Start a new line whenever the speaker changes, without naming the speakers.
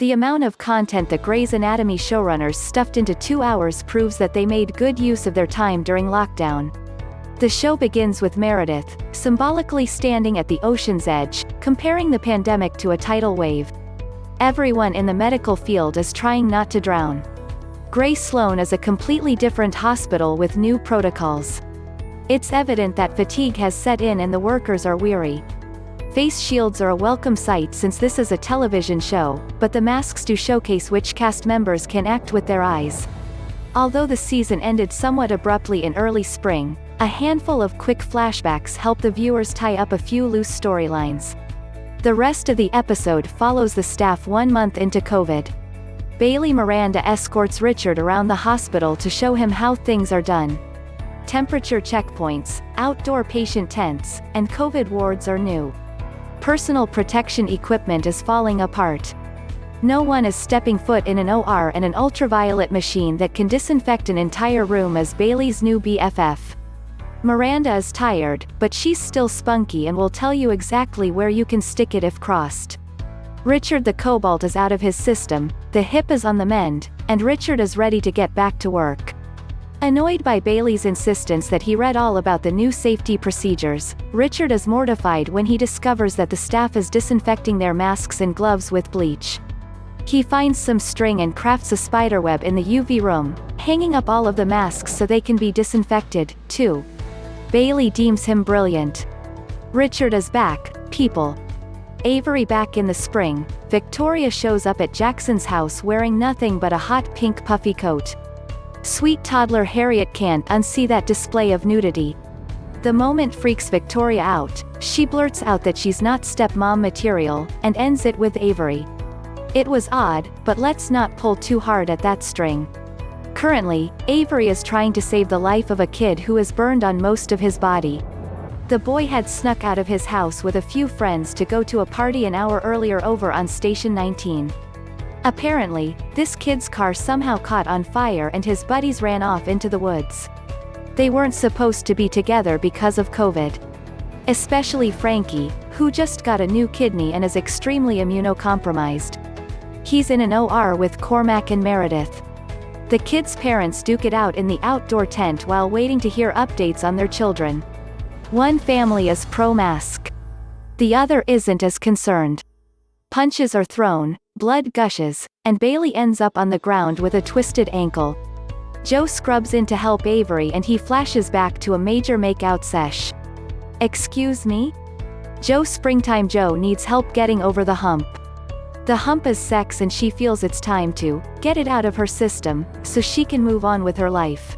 The amount of content the Grey's Anatomy showrunners stuffed into 2 hours proves that they made good use of their time during lockdown. The show begins with Meredith, symbolically standing at the ocean's edge, comparing the pandemic to a tidal wave. Everyone in the medical field is trying not to drown. Grey Sloan is a completely different hospital with new protocols. It's evident that fatigue has set in and the workers are weary. Face shields are a welcome sight since this is a television show, but the masks do showcase which cast members can act with their eyes. Although the season ended somewhat abruptly in early spring, a handful of quick flashbacks help the viewers tie up a few loose storylines. The rest of the episode follows the staff 1 month into COVID. Bailey Miranda escorts Richard around the hospital to show him how things are done. Temperature checkpoints, outdoor patient tents, and COVID wards are new. Personal protection equipment is falling apart. No one is stepping foot in an OR, and an ultraviolet machine that can disinfect an entire room is Bailey's new BFF. Miranda is tired, but she's still spunky and will tell you exactly where you can stick it if crossed. Richard the Cobalt is out of his system, the hip is on the mend, and Richard is ready to get back to work. Annoyed by Bailey's insistence that he read all about the new safety procedures, Richard is mortified when he discovers that the staff is disinfecting their masks and gloves with bleach. He finds some string and crafts a spiderweb in the UV room, hanging up all of the masks so they can be disinfected, too. Bailey deems him brilliant. Richard is back, people. Avery back in the spring, Victoria shows up at Jackson's house wearing nothing but a hot pink puffy coat. Sweet toddler Harriet can't unsee that display of nudity. The moment freaks Victoria out, she blurts out that she's not stepmom material, and ends it with Avery. It was odd, but let's not pull too hard at that string. Currently, Avery is trying to save the life of a kid who is burned on most of his body. The boy had snuck out of his house with a few friends to go to a party an hour earlier over on Station 19. Apparently, this kid's car somehow caught on fire and his buddies ran off into the woods. They weren't supposed to be together because of COVID. Especially Frankie, who just got a new kidney and is extremely immunocompromised. He's in an OR with Cormac and Meredith. The kids' parents duke it out in the outdoor tent while waiting to hear updates on their children. One family is pro-mask. The other isn't as concerned. Punches are thrown, blood gushes, and Bailey ends up on the ground with a twisted ankle. Joe scrubs in to help Avery and he flashes back to a major makeout sesh. Excuse me? Springtime Joe needs help getting over the hump. The hump is sex and she feels it's time to get it out of her system, so she can move on with her life.